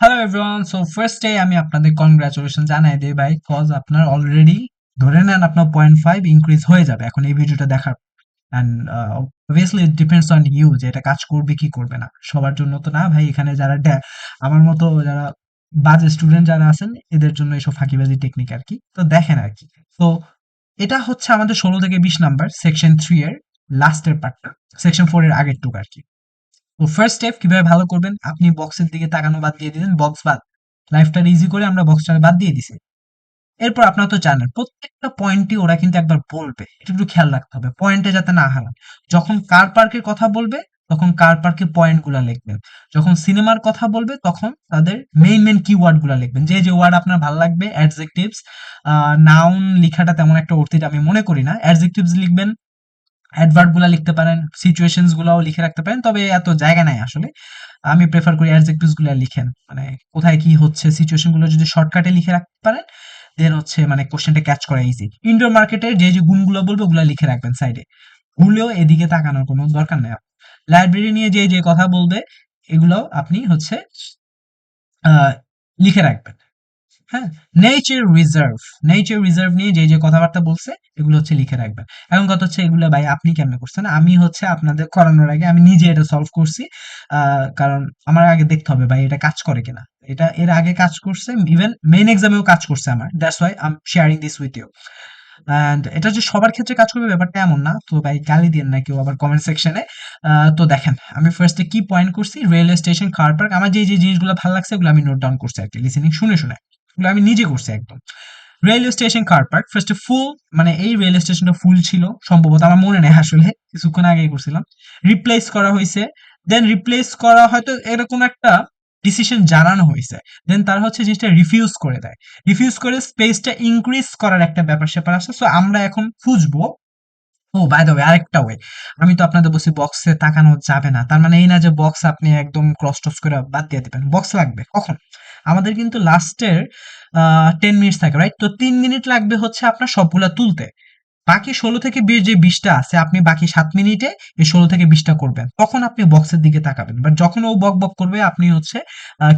Hello everyone, so first day আমি আপনাদের congratulation জানাই দিই ভাই, কজ আপনার অলরেডি ধরে নেন আপনার 0.5 ইনক্রিজ হয়ে যাবে এখন এই ভিডিওটা দেখার। And obviously it depends on you যে এটা কাজ করবে কি করবে না, সবার জন্য তো না ভাই। এখানে যারা আমার মতো যারা বাজে স্টুডেন্ট যারা আছেন এদের জন্য এসব ফাঁকিবাজি টেকনিক আর কি, তো দেখেন আর কি। তো এটা হচ্ছে আমাদের 16 থেকে 20 নাম্বার সেকশন 3 এর লাস্টের পার্টটা, সেকশন 4 এর আগের টুক আর কি। তো ফার্স্ট স্টেপ কিভাবে ভালো করবেন, আপনি বক্সের দিকে তাকানো বাদ দিয়ে দিলেন, বক্স বাদ, লাইফটা ইজি করে আমরা বক্সটা বাদ দিয়ে দিছি। এরপর আপনারা তো জানেন প্রত্যেকটা পয়েন্টই ওরা কিন্তু একবার বলবে, এটা একটু খেয়াল রাখতে হবে পয়েন্টে যাতে না হারান। যখন কার পার্কের কথা বলবে তখন কার পার্কের পয়েন্ট গুলা লিখবেন, যখন সিনেমার কথা বলবে তখন তাদের মেইন মেইন কিওয়ার্ড গুলা লিখবেন, যে যে ওয়ার্ড আপনার ভালো লাগবে। অ্যাডজেক্টিভস, নাউন লিখাটা তেমন একটা অর্থিত আমি মনে করি না, অ্যাডজেক্টিভস লিখবেন, অ্যাডভার্ব গুলা লিখতে পারেন, সিচুয়েশনস গুলাও লিখে রাখতে পারেন, তবে এত জায়গা নাই আসলে। আমি প্রেফার করি অ্যাডজেক্টিভস গুলা লিখেন, মানে কোথায় কি হচ্ছে সিচুয়েশন গুলো যদি শর্টকাটে লিখে রাখতে পারেন দেন হচ্ছে মানে কোশ্চেনটা ক্যাচ করা ইজি। ইনডোর মার্কেটের যে যে গুণগুলো বলবো ওগুলা লিখে রাখবেন সাইডে, ভুলেও এদিকে তাকানোর কোনো দরকার নেই। লাইব্রেরি নিয়ে যে যে কথা বলবে এগুলো আপনি হচ্ছে আহ, লিখে রাখবেন। হ্যাঁ, নেচার রিজার্ভ, নেচার রিজার্ভ নিয়ে যে যে কথাবার্তা বলছে এগুলো হচ্ছে লিখে রাখবেন। এখন কথা হচ্ছে এগুলো ভাই আপনি কেমনে করছেন, আমি হচ্ছে আপনাদের করানোর আগে আমি নিজে এটা সলভ করছি। কারণ আমার আগে দেখতে হবে ভাই এটা কাজ করে কিনা। এটা এর আগে কাজ করছে, ইভেন মেইন এক্সামেও কাজ করছে আমার, that's why I am sharing this with you. And এটা যে সবার ক্ষেত্রে কাজ করবে ব্যাপারটা এমন না, তো ভাই গালি দিন না কেউ আবার কমেন্ট সেকশনে। তো দেখেন আমি ফার্স্টে কি পয়েন্ট করছি, রেলওয়ে স্টেশন, কার পার্ক, আমার যে যে জিনিসগুলো ভালো লাগছে ওগুলো আমি নোট ডাউন করছি আর কি, লিসেনিং শুনে শুনে এগুলো আমি নিজে করছি একদম। রেলওয়ে স্টেশন, কার পার্ক, ফার্স্টে ফুল, মানে এই রেলওয়ে স্টেশনটা ফুল ছিল সম্ভবত, আমার মনে নেই আসলে, কিছুক্ষণ আগেই করছিলাম। রিপ্লেস করা হয়েছে, দেন রিপ্লেস করা হয়তো এরকম একটা ডিসিশন জানানো হয়েছে, দেন তারা হচ্ছে জিনিসটা রিফিউজ করে দেয়, রিফিউজ করে স্পেসটা ইনক্রিজ করার একটা ব্যাপার স্যাপার আছে। সো আমরা এখন খুঁজবো। ও বাই দ্য ওয়ে আরেকটা ওয়ে, আমি তো আপনাদের বলছি বক্সে তাকানো যাবে না, তার মানে এই না যে বক্স আপনি একদম ক্রস টস করে বাদ দিয়ে দিবেন, বক্স লাগবে কখন, আমাদের কিন্তু লাস্টের 10 মিনিট থাকে রাইট, তো 3 মিনিট লাগবে হচ্ছে আপনার সবগুলা তুলতে। বাকি 16 থেকে 20 যে 20টা আছে আপনি বাকি 7 মিনিটে এই 16 থেকে 20টা করবেন, তখন আপনি বক্সের দিকে তাকাবেন। বাট যখন ও বক বক করবে আপনি হচ্ছে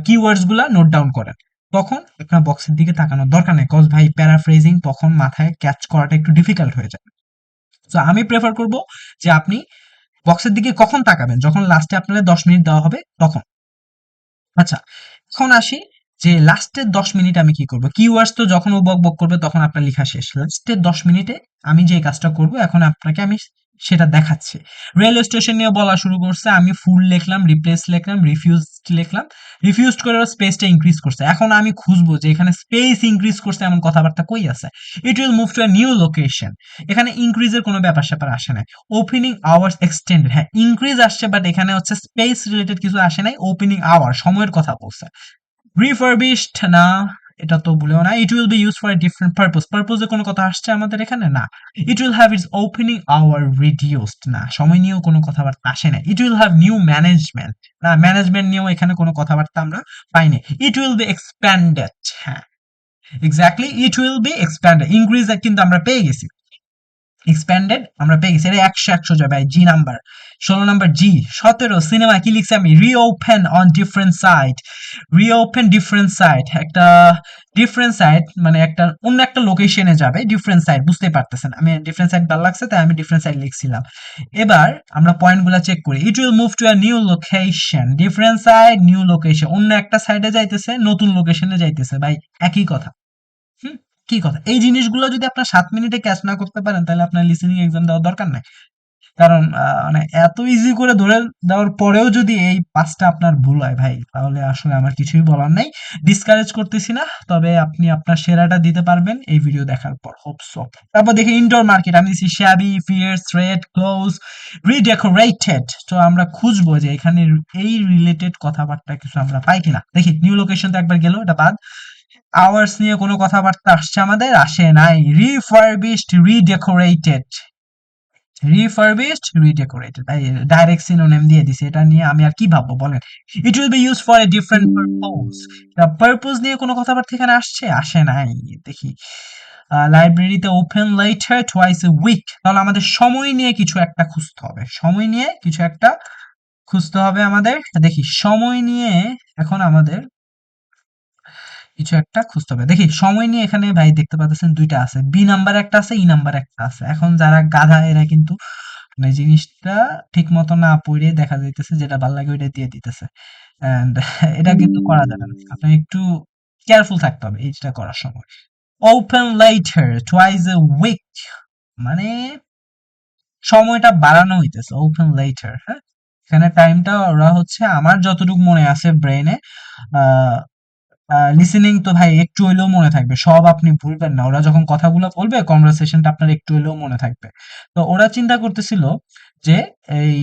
কিওয়ার্ডস গুলা নোট ডাউন করেন, তখন আপনার বক্সের দিকে তাকানোর দরকার নেই, কজ ভাই প্যারাফ্রেজিং তখন মাথায় ক্যাচ করাটা একটু ডিফিকাল্ট হয়ে যায়। তো আমি প্রেফার করব যে আপনি বক্সের দিকে কখন তাকাবেন, যখন লাস্টে আপনাদের 10 মিনিট দেওয়া হবে তখন। আচ্ছা, এখন আসি যে লাস্টের 10 মিনিট আমি কি করব। কিওয়ার্ডস তো যখন ও বক বক করবে তখন আপনার লেখা শেষ, লাস্টের 10 মিনিটে আমি যে কাজটা করব এখন আপনাকে আমি সেটা দেখাচ্ছি। রেলওয়ে স্টেশন নিয়ে বলা শুরু করছে, আমি ফুল লিখলাম, রিপ্লেস লিখলাম, রিফিউজড লিখলাম, রিফিউজড করে স্পেসটা ইনক্রিজ করছে। এখন আমি খুঁজবো যে এখানে স্পেস ইনক্রিজ করছে এমন কথাবার্তা কই আছে। ইট will move to a new location, এখানে ইনক্রিজের কোনো ব্যাপার স্যাপার আসে নাই। ওপেনিং আওয়ার্স এক্সটেন্ডেড, হ্যাঁ ইনক্রিজ আসছে বাট এখানে হচ্ছে স্পেস রিলেটেড কিছু আসে নাই, ওপেনিং আওয়ার সময়ের কথা বলছে। রিফারবিশড না, এটা তো ভুলেও না। It will be use for a different purpose, পারপোজে কোনো কথা আসছে আমাদের এখানে না। It will have its opening hour reduced, না সময় নিয়েও কোনো কথাবার্তা আসে না। It will have new management, না ম্যানেজমেন্ট নিয়েও এখানে কোনো কথাবার্তা আমরা পাইনি। ইট উইল বি এক্সপ্যান্ডেড, হ্যাঁ exactly it will be expanded, increase কিন্তু আমরা পেয়ে গেছি, এক্সপ্যান্ডেড আমরা পেয়ে গেছি, এটা 100 যায় ভাই। G number 16 number, G 17 cinema কি লিখছি আমি, reopen on different site, reopen different site, একটা ডিফারেন্ট সাইট মানে একটা অন্য একটা লোকেশনে যাবে, ডিফারেন্ট সাইট বুঝতে পারতেছেন, আমি ডিফারেন্ট সাইট ভালো লাগছে তাই আমি ডিফারেন্ট সাইট লিখছিলাম। এবার আমরা পয়েন্টগুলো চেক করি, it will move to a new location, different site new location, অন্য একটা সাইডে যাইতেছে, নতুন লোকেশনে যাইতেছে, ভাই একই কথা। হুম, কি কথা, এই জিনিসগুলো যদি আপনার 7 মিনিটে ক্যাচ না করতে পারেন তাহলে আপনার লিসেনিং এক্সাম দেওয়ার দরকার নাই। কারণ মানে এত ইজি করে ধরে দেওয়ার পরেও যদি এই পাঁচটা আপনার ভুল হয় ভাই তাহলে আসলে আমার কিছুই বলার নাই। ডিসকারেজ করতেছি না, তবে আপনি আপনার সেরাটা দিতে পারবেন এই ভিডিও দেখার পর, হোপ সো। তারপর দেখি ইনডোর মার্কেট, আমি দিচ্ছি shabby, fierce, red, close, redecorated. তো আমরা খুঁজবো যে এখানে এই রিলেটেড কথাবার্তা কিছু আমরা পাই কিনা। দেখি নিউ লোকেশন তো একবার গেল, এটা বাদ। আওয়ার্স নিয়ে কোনো কথাবার্তা আসছে আমাদের, আসে নাই। রিফারবিশড, রিডেকোরেটেড, রিফারবিশড, রিডেকোরেটেড, ভাই ডাইরেক্ট সিনোনিম দিয়ে দিছে, এটা নিয়ে আমি আর কি ভাববো বলেন। It will be use for a different purpose, purpose নিয়ে কোনো কথাবার্তা এখানে আসছে, আসে নাই। দেখি লাইব্রেরিতে open later twice a week, তাহলে আমাদের সময় নিয়ে কিছু একটা খুঁজতে হবে, সময় নিয়ে কিছু একটা খুঁজতে হবে আমাদের। দেখি সময় নিয়ে এখন আমাদের কিছু একটা খুঁজতে হবে। দেখি সময় নিয়ে এখানে ভাই দেখতে পাচ্ছেন ২ টা আছে। বি নাম্বার একটা আছে, ই নাম্বার একটা আছে। এখন যারা গাধা এরা কিন্তু মানে জিনিসটা ঠিক মতো না পড়ে দেখা যাইতেছে যেটা ভাল লাগে ওইটা দিয়ে দিতেছে। অ্যান্ড এটা কিন্তু করা যাবে না। আপনার একটু কেয়ারফুল থাকতে হবে এইটা করার সময়। Open later twice a week মানে সময়টা বাড়ানো হইতেছে ওপেন লেটার, হ্যাঁ? এখানে টাইমটা ওরা হচ্ছে আমার যতটুকু মনে আছে ব্রেইনে লিসেনিং তো ভাই একটু হইলেও মনে থাকবে। সব আপনি ভুলবেন না। ওরা যখন কথাগুলো বলবে কনভারসেশনটা আপনার একটু হইলেও মনে থাকবে। তো ওরা চিন্তা করতেছিল যে এই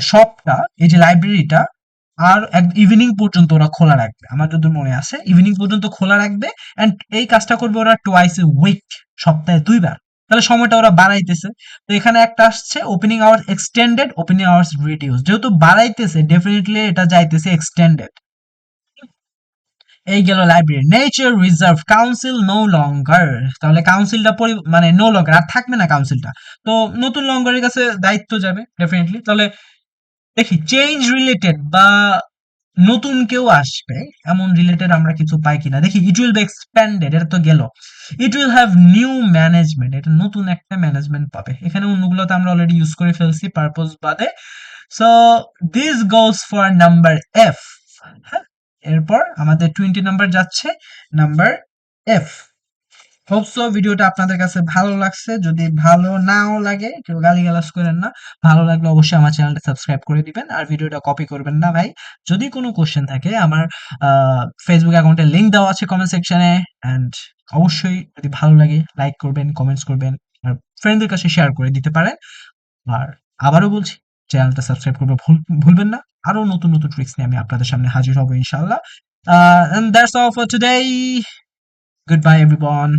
শপটা, এই যে লাইব্রেরিটা আর ইভিনিং পর্যন্ত ওরা খোলা রাখবে। আমার যতদূর মনে আছে ইভিনিং পর্যন্ত খোলা রাখবে অ্যান্ড এই কাজটা করবে ওরা টুয়াইস এ উইক, সপ্তাহে ২ বার। তাহলে সময়টা ওরা বাড়াইতেছে। তো এখানে একটা আসছে opening hours extended, opening hours reduce. যেহেতু বাড়াইতেছে ডেফিনিটলি এটা যাইতেছে এক্সটেন্ডেড। এই গেল library. Nature reserve council no longer, তাহলে কাউন্সিলটা মানে নো লঙ্গার আর থাকবে না কাউন্সিলটা। তো নতুন লঙ্গারের কাছে দায়িত্ব যাবে ডেফিনেটলি। তাহলে দেখি চেঞ্জ রিলেটেড বা নতুন কেউ আসবে এমন রিলেটেড আমরা কিছু পাই কিনা দেখি। ইট উইল বি এক্সপ্যান্ডেড, এটা তো গেল। ইট উইল হ্যাভ নিউ ম্যানেজমেন্ট, এটা নতুন একটা ম্যানেজমেন্ট পাবে। এখানে অন্যগুলোতে আমরা অলরেডি ইউজ করে ফেলছি পারপোজ বাদে। So this goes for number F. হ্যাঁ, এরপর আমাদের 20 নাম্বার যাচ্ছে নাম্বার এফ। হোপ সো ভিডিওটা আপনাদের কাছে ভালো লাগছে। যদি ভালো নাও লাগে কেউ গালিগালাজ করেন না। ভালো লাগলে অবশ্যই আমার চ্যানেলটা সাবস্ক্রাইব করে দিবেন আর ভিডিওটা কপি করবেন না ভাই। যদি কোনো কোশ্চেন থাকে আমার ফেসবুক অ্যাকাউন্টের লিংক দেওয়া আছে কমেন্ট সেকশনে। অ্যান্ড অবশ্যই যদি ভালো লাগে লাইক করবেন, কমেন্টস করবেন আর ফ্রেন্ডদের কাছে শেয়ার করে দিতে পারেন। আর আবারও বলছি চ্যানেলটা সাবস্ক্রাইব করতে ভুলবেন না। আরো নতুন নতুন ট্রিক্স নিয়ে আমি আপনাদের সামনে হাজির হব ইনশাআল্লাহ। And that's all for today. Goodbye everyone.